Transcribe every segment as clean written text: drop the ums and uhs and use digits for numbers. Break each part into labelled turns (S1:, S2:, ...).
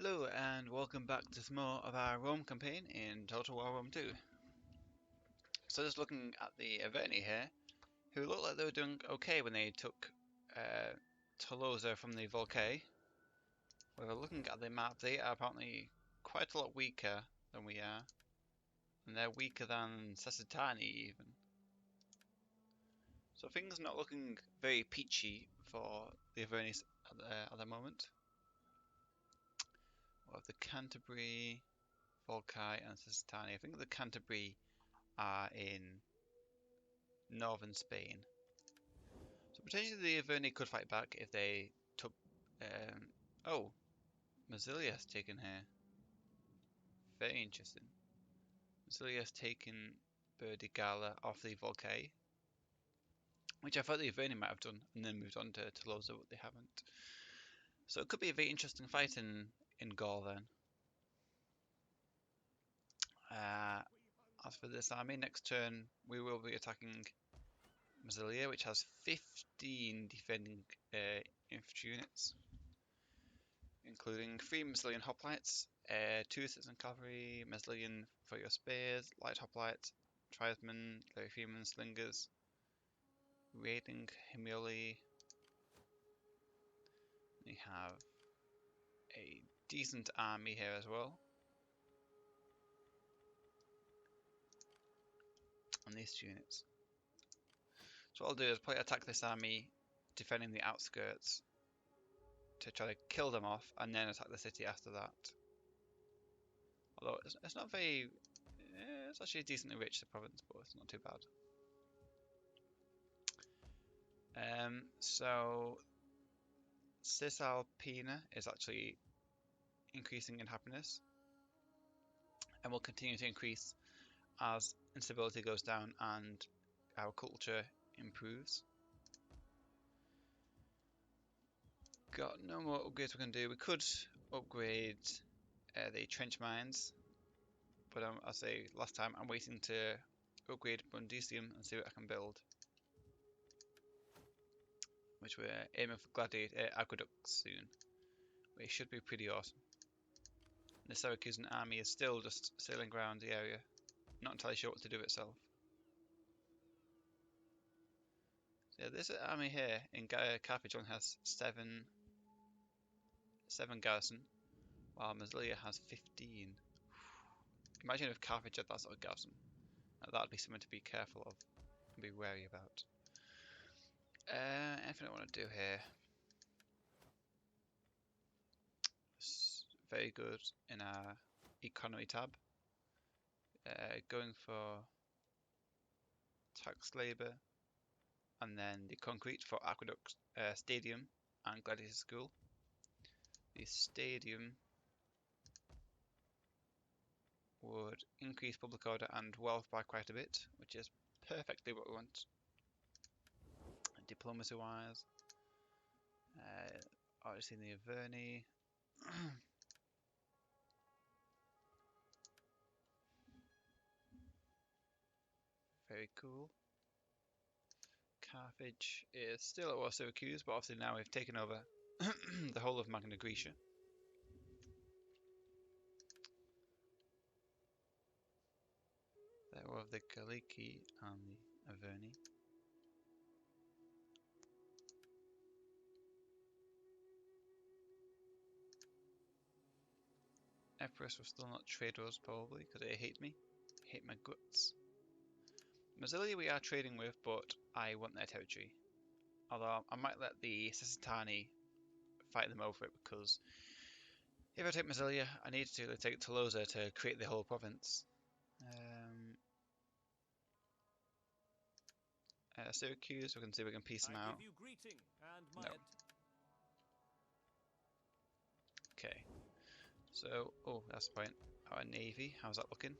S1: Hello and welcome back to some more of our Rome campaign in Total War Rome 2. So just looking at the Averni here, who looked like they were doing okay when they took Tolosa from the Volcae. We're looking at the map, they are apparently quite a lot weaker than we are. And they're weaker than Sasitani even. So things are not looking very peachy for the Avernis at the moment. We have the Canterbury, Volcae and Sasitani. I think the Canterbury are in northern Spain. So potentially the Averni could fight back if they took... oh, Massilia's taken here. Very interesting. Massilia's taken Burdigala off the Volcae, which I thought the Averni might have done, and then moved on to Tolosa, but they haven't. So it could be a very interesting fight in Gaul then. As for this army, next turn we will be attacking Massilia, which has 15 defending infantry units, including 3 Massilian hoplites, 2 citizen cavalry, Massilian for your spears, light hoplites, tribesmen, Lerifiman slingers, raiding Himioli. We have a decent army here as well. And these 2 units. So what I'll do is probably attack this army defending the outskirts to try to kill them off, and then attack the city after that. Although it's not very... it's actually decently rich, the province, but it's not too bad. So Cisalpina is actually increasing in happiness, and will continue to increase as instability goes down and our culture improves. Got no more upgrades we can do. We could upgrade the trench mines, but as I say last time, I'm waiting to upgrade Brundisium and see what I can build. Which we're aiming for gladiator aqueducts soon. Which should be pretty awesome. The Syracusan army is still just sailing around the area, not entirely sure what to do with itself. So yeah, this army here in Carthage only has 7 garrison, while Massilia has 15. Imagine if Carthage had that sort of garrison. Now, that'd be something to be careful of and be wary about. Anything I want to do here? Very good in our economy tab. Going for tax labour, and then the concrete for aqueduct, stadium and gladiator school. The stadium would increase public order and wealth by quite a bit, which is perfectly what we want. Diplomacy wise, obviously in the Averni. Very cool. Carthage is still at war Syracuse, but obviously now we've taken over the whole of Magna Graecia. There were the Gallici and the Averni. Epirus will still not trade with us probably because they hate me. Hate my guts. Massilia we are trading with, but I want their territory. Although I might let the Sasitani fight them over it, because if I take Massilia, I need to take Tolosa to create the whole province. Syracuse, we can see if we can piece them out. No. Okay. So, oh, that's the point. Our navy, how's that looking?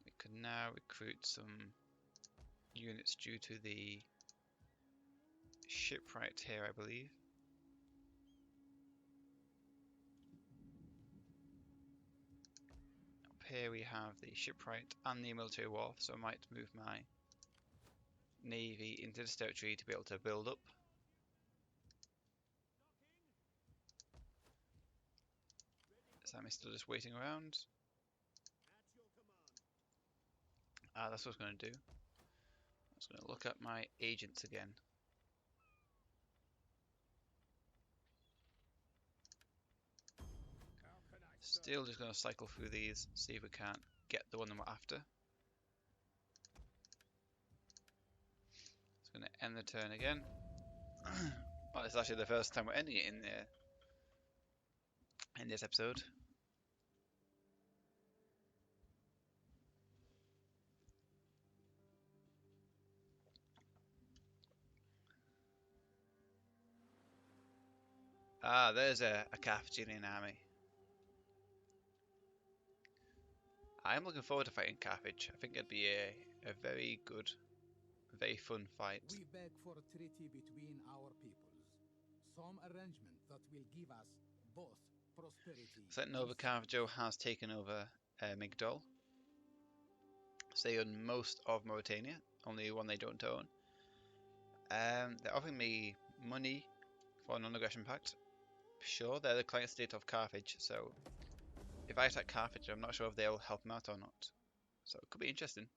S1: We can now recruit some units due to the shipwright here, I believe. Up here we have the shipwright and the military wharf, so I might move my navy into this territory to be able to build up. Sammy's still just waiting around. Ah, that's what I was going to do. I was going to look at my agents again. Still just going to cycle through these, see if we can't get the one that we're after. It's going to end the turn again. Well, it's actually the first time we're ending it in this episode. Ah, there's a Carthaginian army. I'm looking forward to fighting Carthage. I think it'd be a very good, very fun fight.
S2: We beg for a treaty between our peoples. Some arrangement that will give us both prosperity.
S1: So Nova Carvajo has taken over Migdol. So they own most of Mauritania, only one they don't own. They're offering me money for a non-aggression pact. Sure, they're the client state of Carthage, so if I attack Carthage, I'm not sure if they'll help them out or not. So it could be interesting.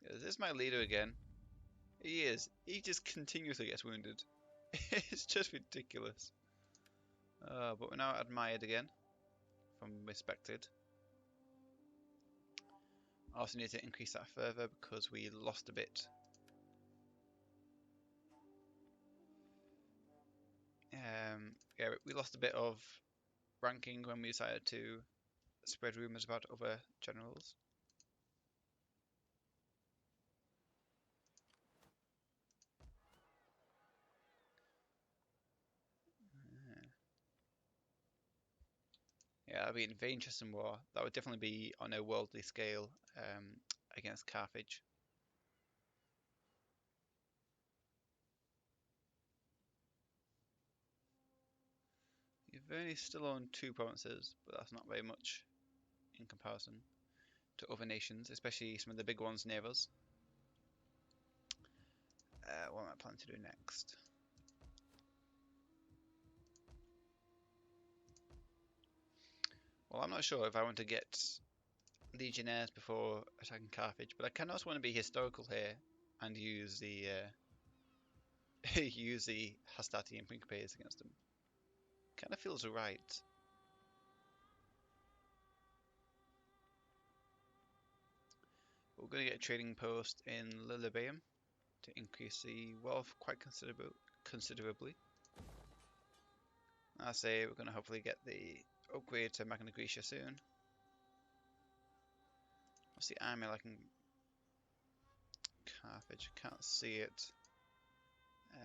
S1: Is this my leader again? He is. He just continuously gets wounded. It's just ridiculous. But we're now admired again from respected. I also need to increase that further because we lost a bit. Yeah, we lost a bit of ranking when we decided to spread rumours about other generals. Yeah, that'd be a very interesting war. That would definitely be on a worldly scale against Carthage. You've only still owned 2 provinces, but that's not very much in comparison to other nations, especially some of the big ones near us. What am I planning to do next? Well, I'm not sure if I want to get legionnaires before attacking Carthage, but I kind of also want to be historical here and use the use the Hastati and Principes against them. Kind of feels right. We're going to get a trading post in Lilibeum to increase the wealth quite considerably. I say we're going to hopefully get the upgrade to Magna Graecia soon. What's the army like in Carthage? Can't see it.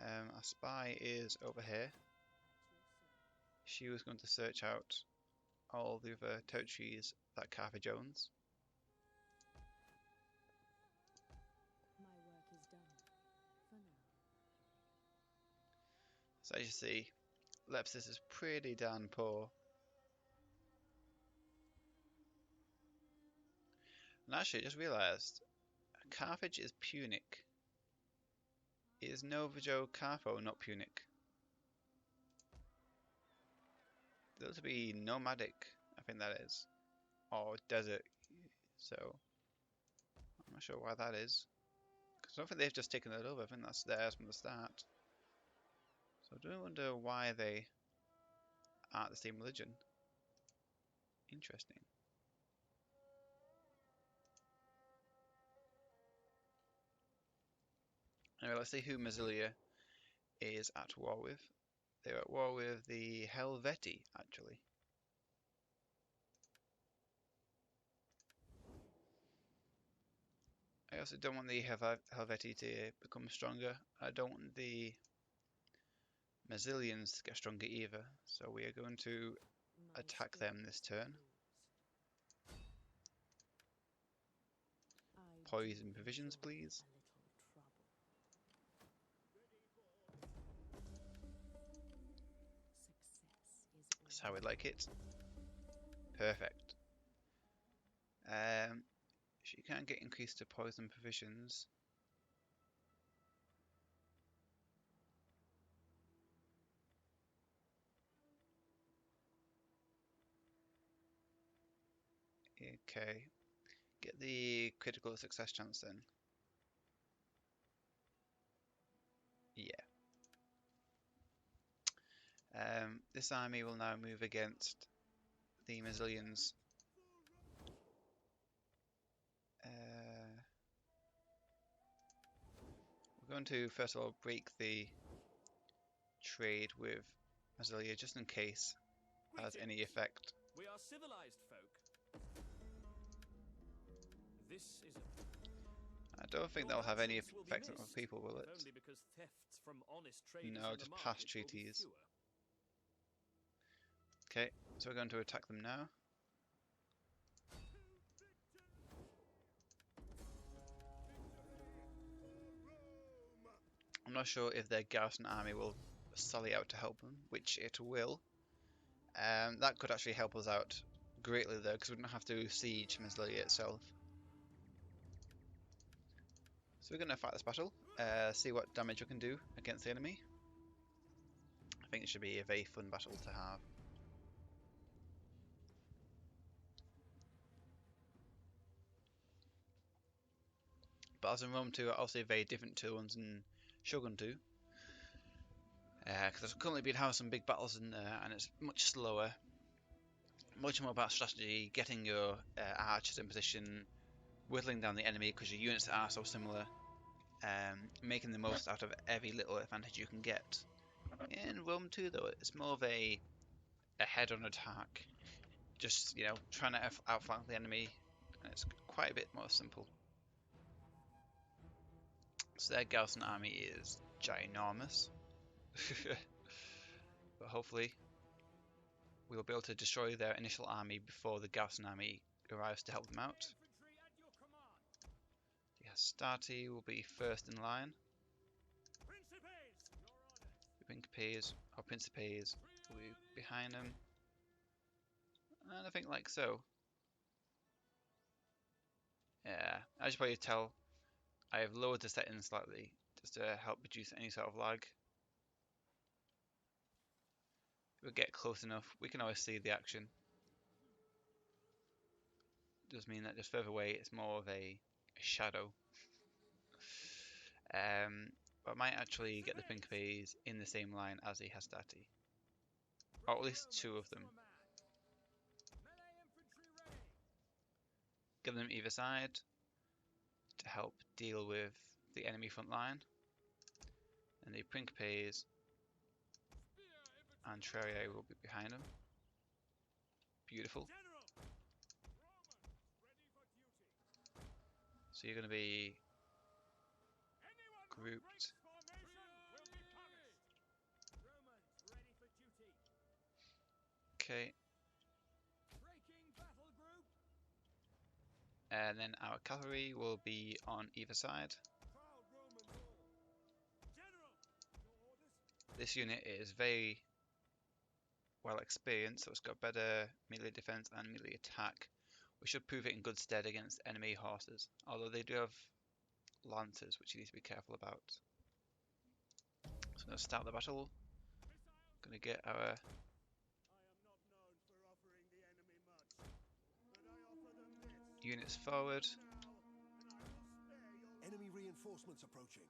S1: Our spy is over here. She was going to search out all the other territories that Carthage owns.
S3: My work is done for now.
S1: So as you see, Lepsis is pretty darn poor. And actually, I just realised, Carthage is Punic. Is Novajo Cartho not Punic? Those would be nomadic, I think that is. Or desert, so I'm not sure why that is. Because I don't think they've just taken that over, I think that's theirs from the start. So I do wonder why they aren't the same religion. Interesting. Anyway, let's see who Massilia is at war with. They're at war with the Helvetii, actually. I also don't want the Helvetii to become stronger. I don't want the Massilians to get stronger either. So we are going to attack them this turn. Poison provisions, please. That's how we like it. Perfect. She can get increased to poison provisions. Okay. Get the critical success chance then. Yeah. This army will now move against the Massilians. We're going to first of all break the trade with Massilia just in case it has any effect.
S4: We are civilized folk. This is
S1: I don't think that'll have any effect on other people, will it?
S4: only because thefts from honest traders
S1: No,
S4: in the
S1: just
S4: market
S1: past
S4: will be
S1: treaties.
S4: fewer.
S1: Okay, so we're going to attack them now. I'm not sure if their garrison army will sally out to help them, which it will. That could actually help us out greatly though, because we don't have to siege Massilia itself. So we're going to fight this battle, see what damage we can do against the enemy. I think it should be a very fun battle to have. Battles in Rome 2 are also very different to ones in Shogun 2. Because I've currently been having some big battles in there, and it's much slower. Much more about strategy, getting your archers in position, whittling down the enemy because your units are so similar, making the most out of every little advantage you can get. In Rome 2 though, it's more of a head-on attack, just, you know, trying to outflank the enemy, and it's quite a bit more simple. So their garrison army is ginormous, but hopefully we'll be able to destroy their initial army before the garrison army arrives to help them out. The Hastati will be first in line. The Principes or Principes will be behind them. And I think like so. Yeah, as you probably tell, I have lowered the settings slightly just to help reduce any sort of lag. If we get close enough, we can always see the action. It does mean that just further away it's more of a shadow. But I might actually get the Principes in the same line as the Hastati. Or at least two of them. Give them either side to help deal with the enemy front line. And the Principes and Trerier will be behind them. Beautiful. So you're going to be grouped. Okay. And then our cavalry will be on either side. This unit is very well experienced, so it's got better melee defense and melee attack, which should prove it in good stead against enemy horses, although they do have lancers, which you need to be careful about. So I'm going to start the battle. Going to get our units forward.
S5: Enemy reinforcements approaching.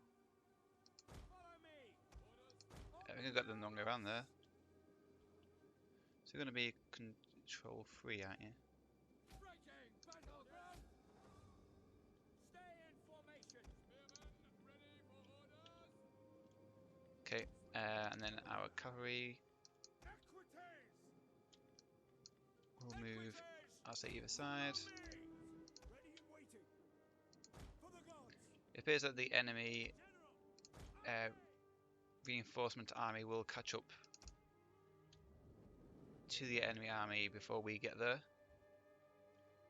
S1: I think I got them the wrong way around there. So you're going to be control 3, aren't you? Okay, and then our cavalry will move, I'll say either side. It appears that the enemy reinforcement army will catch up to the enemy army before we get there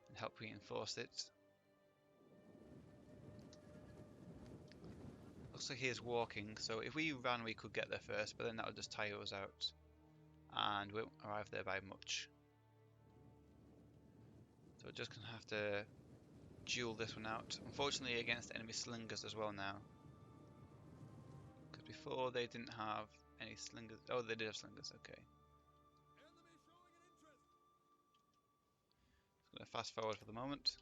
S1: and help reinforce it. Looks like he is walking, so if we ran we could get there first, but then that would just tire us out and we won't arrive there by much. So we're just going to have to duel this one out, unfortunately against enemy slingers as well now. Because before they didn't have any slingers. Oh, they did have slingers, okay. Gonna fast forward for the moment.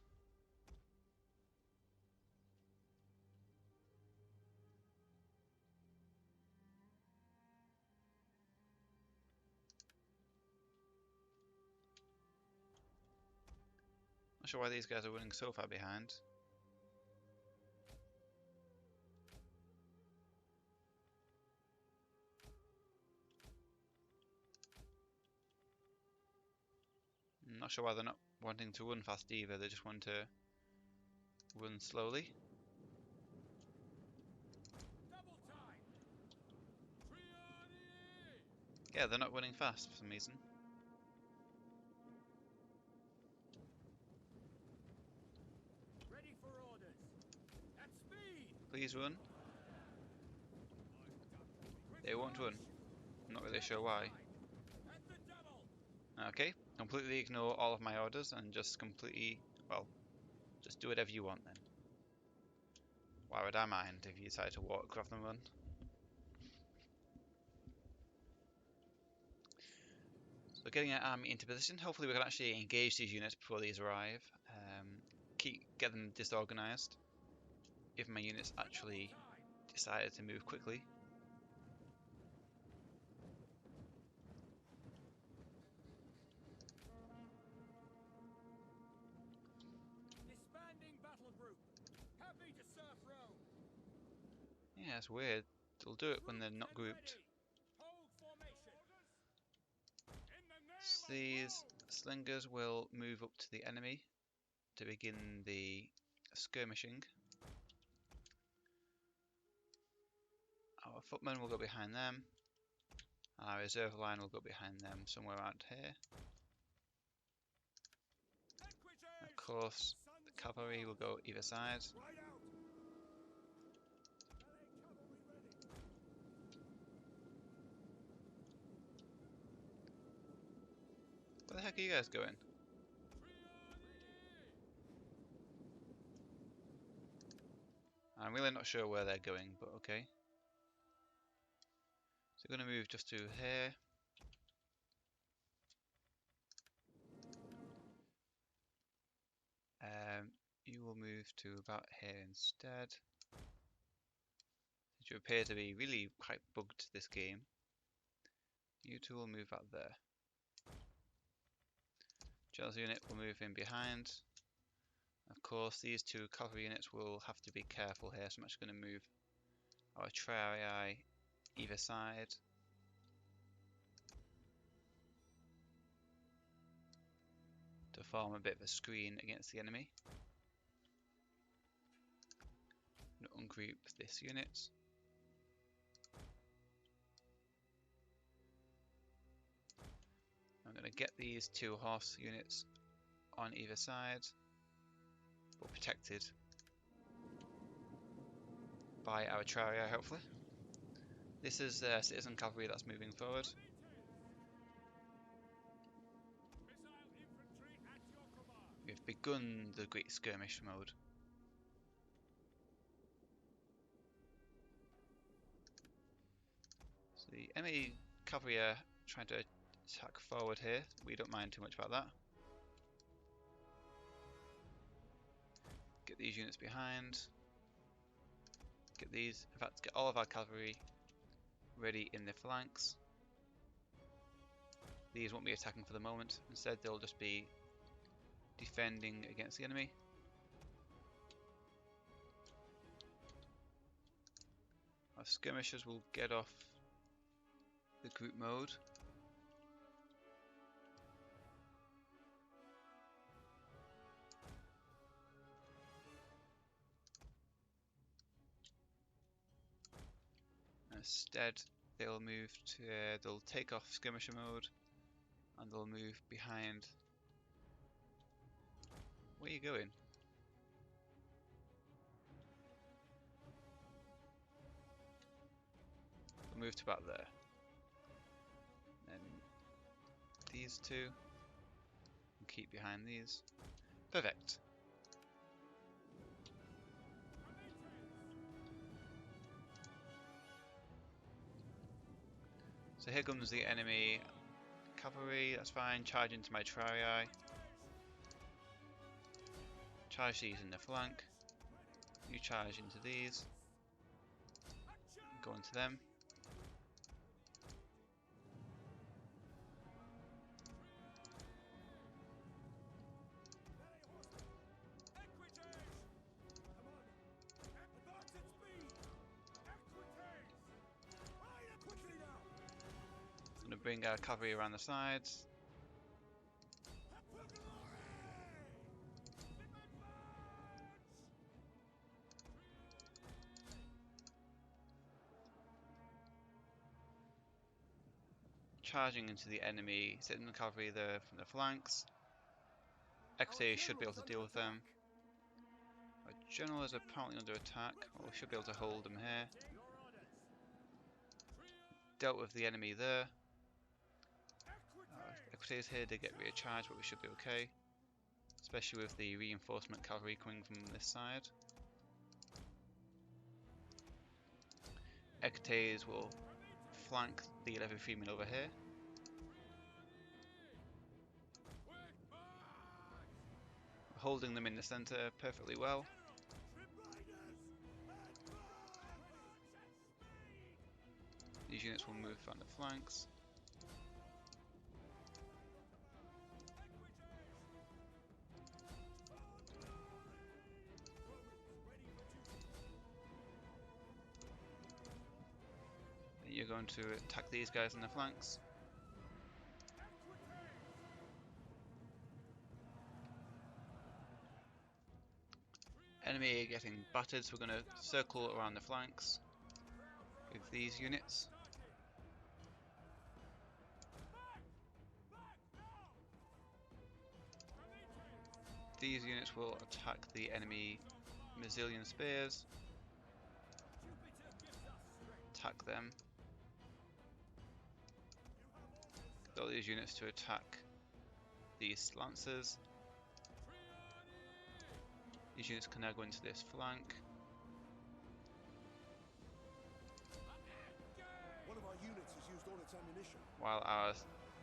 S1: Not sure why these guys are running so far behind. I'm not sure why they're not wanting to run fast either, they just want to run slowly. Yeah, they're not running fast for some reason.
S4: Ready for orders. At speed.
S1: Please run. They won't run. I'm not really sure why.
S4: At the double.
S1: Okay, completely ignore all of my orders and just completely, well, just do whatever you want then. Why would I mind if you decide to walk rather than run? So getting our army into position, hopefully we can actually engage these units before these arrive. Get them disorganized. If my units actually decided to move quickly.
S4: Disbanding battle group. Happy to serve Rome.
S1: Yeah, it's weird. They'll do it when they're not grouped.
S4: Hold formation.
S1: These slingers will move up to the enemy to begin the skirmishing. Our footmen will go behind them. Our reserve line will go behind them somewhere around here. Of course, the cavalry will go either side.
S5: Right out.
S1: Where the heck are you guys going? I'm really not sure where they're going, but okay. So we're going to move just to here. You will move to about here instead. You appear to be really quite bugged this game. You two will move out there. Charles unit will move in behind. Of course, these two cavalry units will have to be careful here, so I'm actually going to move our triarii either side. To form a bit of a screen against the enemy. I'm going to ungroup this unit. I'm going to get these two horse units on either side, but protected by our triarii, hopefully. This is citizen cavalry that's moving forward. We've begun the Great Skirmish mode. So the enemy cavalry are trying to attack forward here. We don't mind too much about that. Get these units behind. Get these, in fact, get all of our cavalry ready in the flanks. These won't be attacking for the moment. Instead, they'll just be defending against the enemy. Our skirmishers will get off the group mode. Instead, they'll move to they'll take off skirmisher mode and they'll move behind. Where are you going? We'll move to about there. Then these two. We'll keep behind these. Perfect. So here comes the enemy cavalry, that's fine, charge into my triarii. Charge these in the flank. You charge into these. Go into them. Gonna bring our cavalry around the sides. Charging into the enemy, sitting the cavalry there from the flanks. XA should be able to deal with them. Our general is apparently under attack. Well, we should be able to hold them here. Dealt with the enemy there. Equites here did get recharged, but we should be okay. Especially with the reinforcement cavalry coming from this side. Equites will flank the 11 freemen over here. Holding them in the centre perfectly well. These units will move on the flanks. You're going to attack these guys on the flanks. Enemy getting battered, so we're going to circle around the flanks with these units. These units will attack the enemy Massilian spears. Attack them. Get all these units to attack these lancers. These units can now go into this flank.
S5: One of our units has used all its ammunition.
S1: While our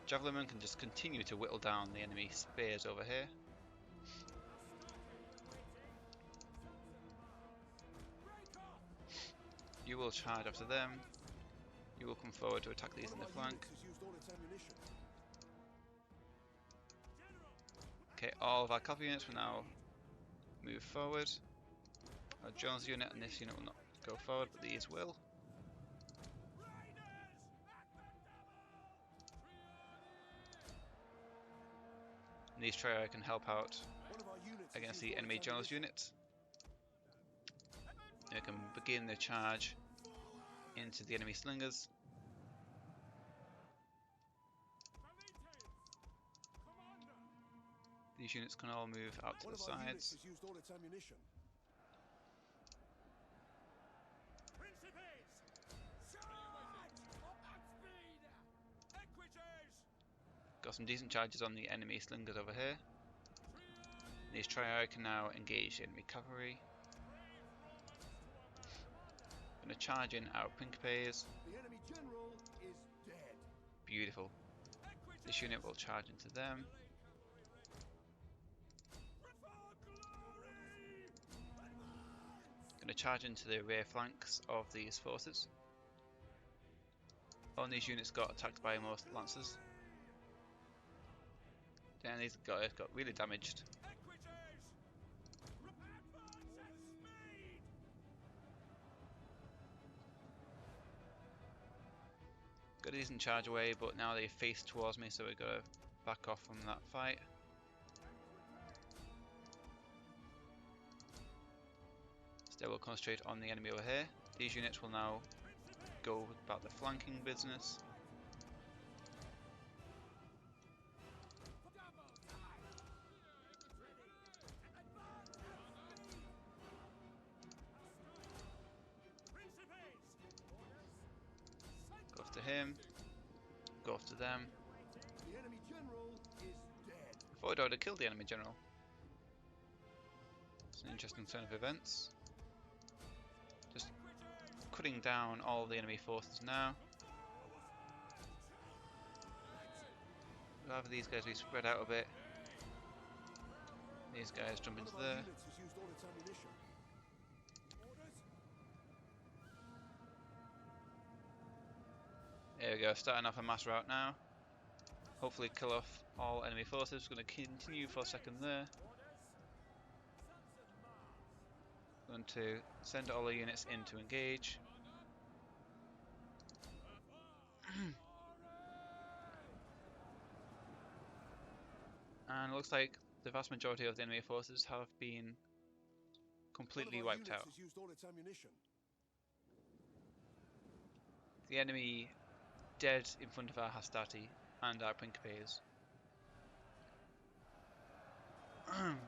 S1: javelinmen can just continue to whittle down the enemy spears over here. You will charge after them. You will come forward to attack these in the flank. Okay, all of our cavalry units will now move forward. Our Jones unit and this unit will not go forward, but these will. And these trio can help out against the enemy Jones unit. They can begin the charge into the enemy slingers. These units can all move out to the sides. Got some decent charges on the enemy slingers over here. These trio can now engage enemy cavalry. Going to charge in our Principes. Beautiful. This unit will charge into them. Going to charge into the rear flanks of these forces. All these units got attacked by most lancers. Then these guys got really damaged. Got a decent charge away, but now they face towards me, so we've got to back off from that fight. Still, we'll concentrate on the enemy over here. These units will now go about the flanking business. Go after him. Go after them.
S5: The enemy general is dead.
S1: I thought I'd already killed the enemy general. It's an interesting turn of events. Just cutting down all the enemy forces now. Rather these guys be spread out a bit. These guys jump
S5: One
S1: into
S5: of our
S1: there.
S5: units has used all its ammunition. Orders?
S1: There we go, starting off a mass rout now. Hopefully kill off all enemy forces. Going to continue for a second there. Going to send all the units in to engage. And it looks like the vast majority of the enemy forces have been completely
S5: One of our
S1: wiped
S5: units
S1: out.
S5: has used all its ammunition.
S1: The enemy dead in front of our Hastati and our Principes.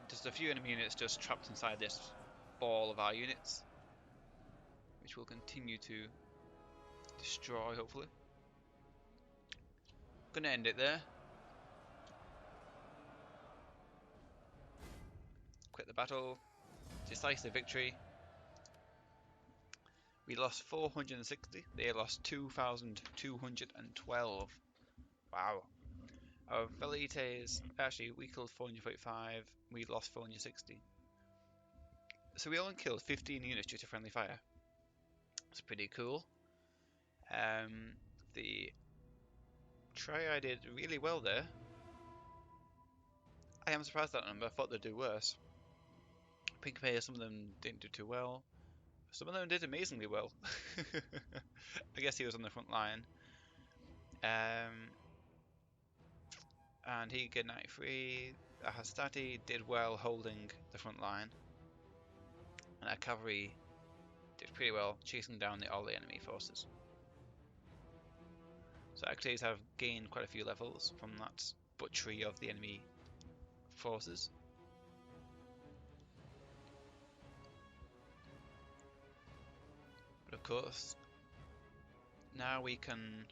S1: Just a few enemy units just trapped inside this ball of our units, which will continue to destroy, hopefully. Gonna end it there. Quit the battle. Decisive victory. We lost 460, they lost 2,212. Wow. Our velites, actually, we killed 445, we lost 460. So we only killed 15 units due to friendly fire. It's pretty cool. The Triad did really well there. I am surprised at that number, I thought they'd do worse. Pink Pay, some of them didn't do too well. Some of them did amazingly well. I guess he was on the front line. And he get 93. Hastati did well holding the front line. And our cavalry did pretty well chasing down all the enemy forces. So Actes have gained quite a few levels from that butchery of the enemy forces. But of course, now we can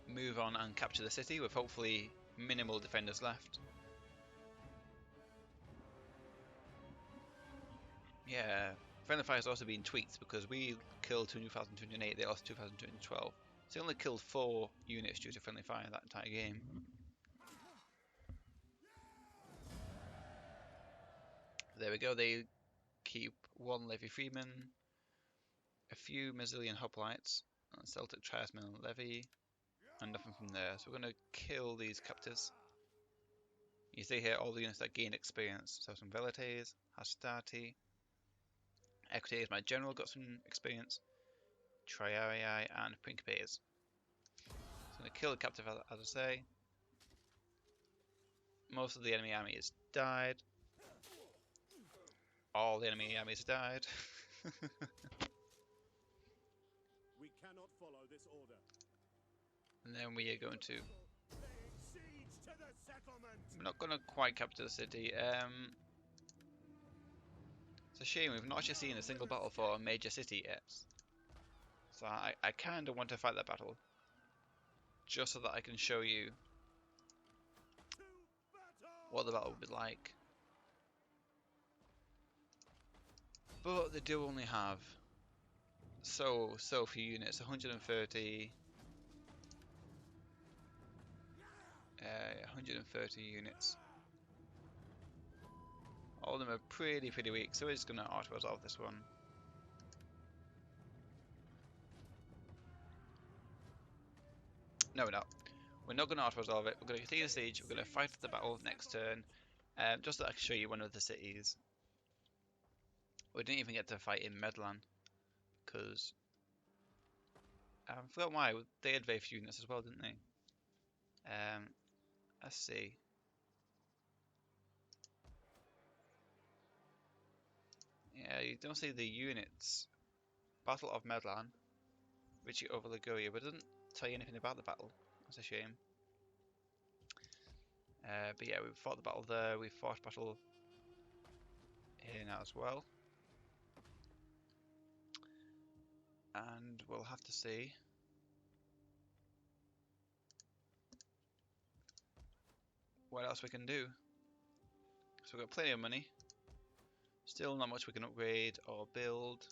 S1: move on and capture the city with hopefully minimal defenders left. Yeah, friendly fire has also been tweaked because we killed 2,208, they lost 2,212. So they only killed 4 units due to friendly fire that entire game. There we go, they keep 1 Levy Freeman, a few Mazzilian Hoplites, a Celtic Tribesman Levy, and nothing from there. So we're going to kill these captives. You see here all the units that gain experience. So some Velites, Hastati, Equites, my general got some experience, Triarii and Principes. So I'm going to kill the captive as I say. Most of the enemy army has died. All the enemy armies died.
S5: We cannot follow this order.
S1: And then we are going to...
S5: Laying siege to the settlement.
S1: We're not going to quite capture the city. It's a shame we've not actually seen a single battle for a major city yet. So I kind of want to fight that battle. Just so that I can show you what the battle would be like. But they do only have so few units, 130 130 units. All of them are pretty weak, so we're just going to auto-resolve this one. No, we're not. We're not going to auto-resolve it. We're going to continue the siege. We're going to fight the battle next turn. Just so I can show you one of the cities. We didn't even get to fight in Medlan, because I forgot why. They had very few units as well, didn't they? Let's see. Yeah, you don't see the units. Battle of Medlan, Richie over Liguria, but it doesn't tell you anything about the battle. That's a shame. But yeah, we fought the battle there. We fought battle here now as well. And we'll have to see what else we can do. So we've got plenty of money. Still not much we can upgrade or build.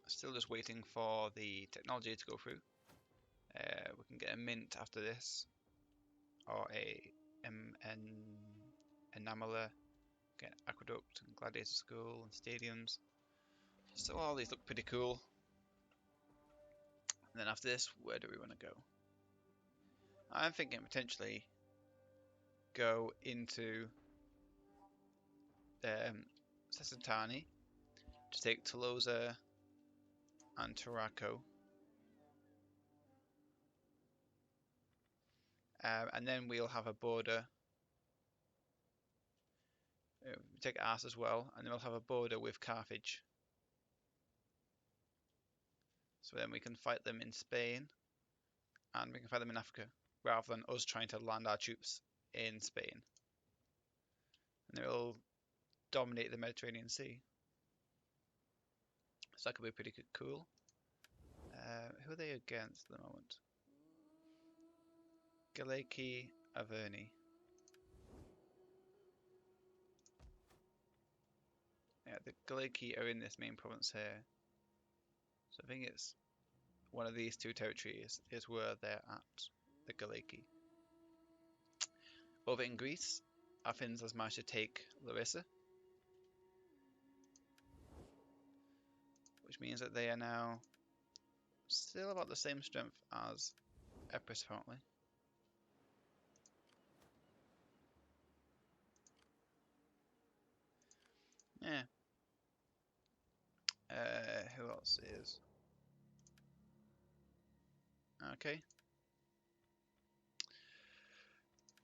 S1: Still just waiting for the technology to go through. We can get a mint after this, or an enameler, get aqueduct and gladiator school and stadiums. So all these look pretty cool. And then after this, where do we want to go? I'm thinking potentially go into Sesantani to take Tolosa and Tarraco. And then we'll have a border. Take Ars as well, and then we'll have a border with Carthage. So then we can fight them in Spain, and we can fight them in Africa, rather than us trying to land our troops in Spain. And they'll dominate the Mediterranean Sea. So that could be pretty cool. Who are they against at the moment? Galaki, Averni. Yeah, the Galaki are in this main province here. So I think it's one of these two territories is where they're at, the Galaki. Over in Greece, Athens has managed to take Larissa, which means that they are now still about the same strength as Epirus, apparently. Yeah. Who else is? Okay.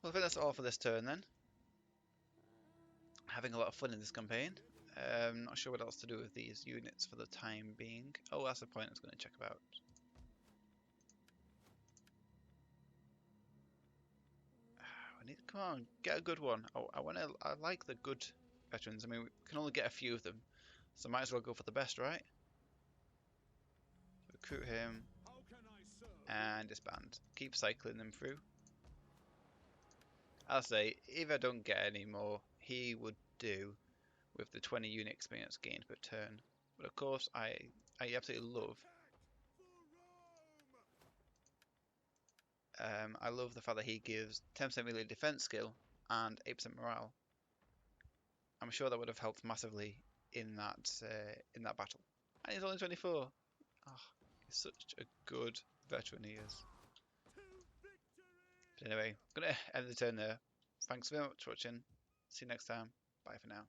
S1: Well, I think that's all for this turn then. Having a lot of fun in this campaign. Not sure what else to do with these units for the time being. Oh, that's a point I was going to check about. I need to come on, get a good one. Oh, I like the good veterans. I mean, we can only get a few of them, so might as well go for the best, right? Recruit him and disband. Keep cycling them through. I'll say, if I don't get any more, he would do with the 20 unit experience gained per turn. But of course, I absolutely love. I love the fact that he gives 10% melee defense skill and 8% morale. I'm sure that would have helped massively in that battle. And he's only 24. Oh, he's such a good veteran he is. But anyway, I'm gonna end the turn there. Thanks very much for watching. See you next time. Bye for now.